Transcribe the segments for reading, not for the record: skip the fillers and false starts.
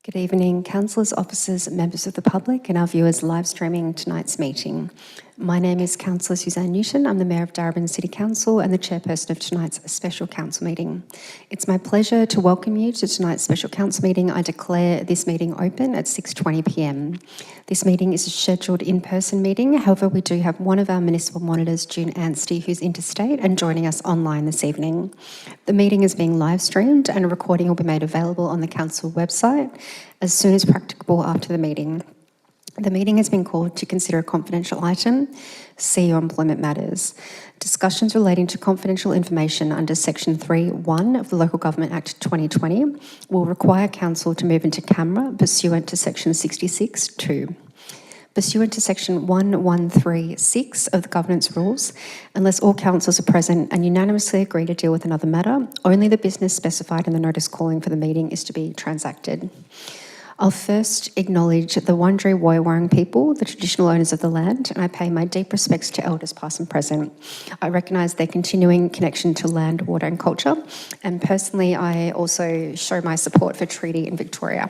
Good evening, councillors, officers, members of the public and our viewers live streaming tonight's meeting. My name is Councillor Suzanne Newton. I'm the Mayor of Darebin City Council and the chairperson of tonight's special council meeting. It's my pleasure to welcome you to tonight's special council meeting. I declare this meeting open at 6:20 p.m. This meeting is a scheduled in-person meeting. However, we do have one of our municipal monitors, June Anstey, who's interstate and joining us online this evening. The meeting is being live streamed and a recording will be made available on the council website as soon as practicable after the meeting. The meeting has been called to consider a confidential item, CEO Employment Matters. Discussions relating to confidential information under Section 3(1) of the Local Government Act 2020 will require Council to move into camera pursuant to Section 66(2). Pursuant to Section 1136 of the Governance Rules, unless all councillors are present and unanimously agree to deal with another matter, only the business specified in the notice calling for the meeting is to be transacted. I'll first acknowledge the Wurundjeri Woi-wurrung people, the traditional owners of the land, and I pay my deep respects to elders past and present. I recognise their continuing connection to land, water and culture, and personally I also show my support for treaty in Victoria.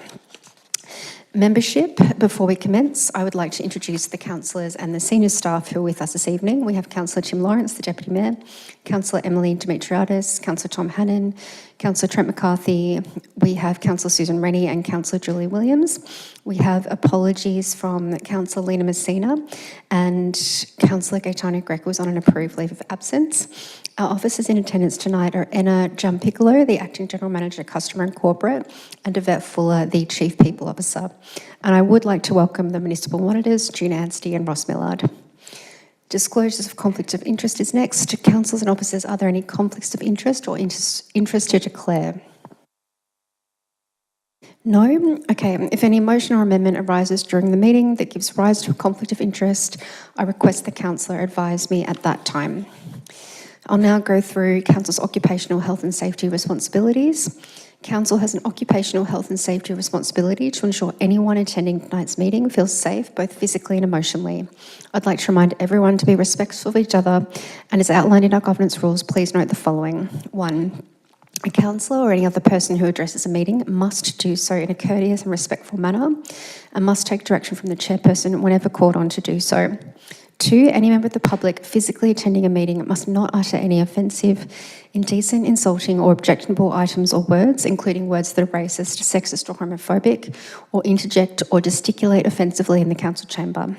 Membership. Before we commence, I would like to introduce the councillors and the senior staff who are with us this evening. We have Councillor Tim Lawrence, the Deputy Mayor, Councillor Emily Dimitriadis, Councillor Tom Hannon, Councillor Trent McCarthy. We have Councillor Susan Rennie and Councillor Julie Williams. We have apologies from Councillor Lena Messina and Councillor Gaetano Greco was on an approved leave of absence. Our officers in attendance tonight are Enna Giampiccolo, the Acting General Manager, Customer and Corporate, and Yvette Fuller, the Chief People Officer. And I would like to welcome the municipal monitors, June Anstey and Ross Millard. Disclosures of conflict of interest is next. Councillors and officers, are there any conflicts of interest or interest to declare? No? Okay. If any motion or amendment arises during the meeting that gives rise to a conflict of interest, I request the councillor advise me at that time. I'll now go through Council's occupational health and safety responsibilities. Council has an occupational health and safety responsibility to ensure anyone attending tonight's meeting feels safe, both physically and emotionally. I'd like to remind everyone to be respectful of each other, and as outlined in our governance rules, please note the following. 1. A councillor or any other person who addresses a meeting must do so in a courteous and respectful manner and must take direction from the chairperson whenever called on to do so. 2. Any member of the public physically attending a meeting must not utter any offensive, indecent, insulting or objectionable items or words, including words that are racist, sexist or homophobic, or interject or gesticulate offensively in the council chamber.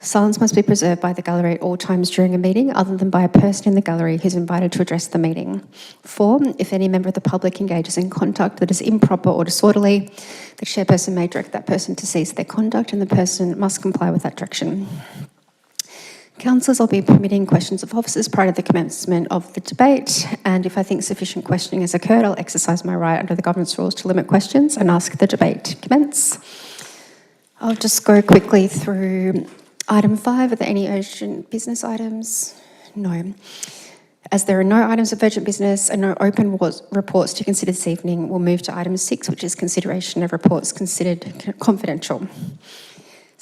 Silence must be preserved by the gallery at all times during a meeting, other than by a person in the gallery who's invited to address the meeting. 4. If any member of the public engages in conduct that is improper or disorderly, the chairperson may direct that person to cease their conduct and the person must comply with that direction. Councillors, I'll be permitting questions of officers prior to the commencement of the debate, and if I think sufficient questioning has occurred, I'll exercise my right under the governance rules to limit questions and ask the debate to commence. I'll just go quickly through item 5. Are there any urgent business items? No. As there are no items of urgent business and no open reports to consider this evening, we'll move to item 6, which is consideration of reports considered confidential.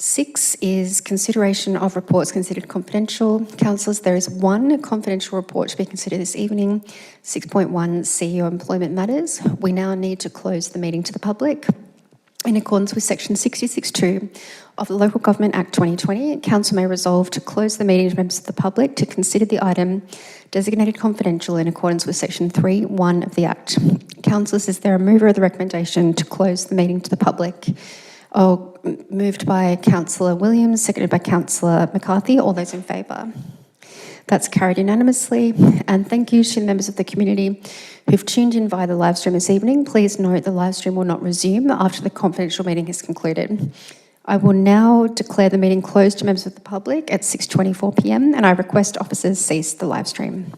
6 is consideration of reports considered confidential. Councillors, there is one confidential report to be considered this evening, 6.1 CEO Employment Matters. We now need to close the meeting to the public. In accordance with Section 66(2) of the Local Government Act 2020, Council may resolve to close the meeting to members of the public to consider the item designated confidential in accordance with Section 3(1) of the Act. Councillors, is there a mover of the recommendation to close the meeting to the public? Moved by Councillor Williams, seconded by Councillor McCarthy. All those in favour? That's carried unanimously. And thank you to the members of the community who've tuned in via the live stream this evening. Please note the live stream will not resume after the confidential meeting has concluded. I will now declare the meeting closed to members of the public at 6:24 p.m. and I request officers cease the live stream.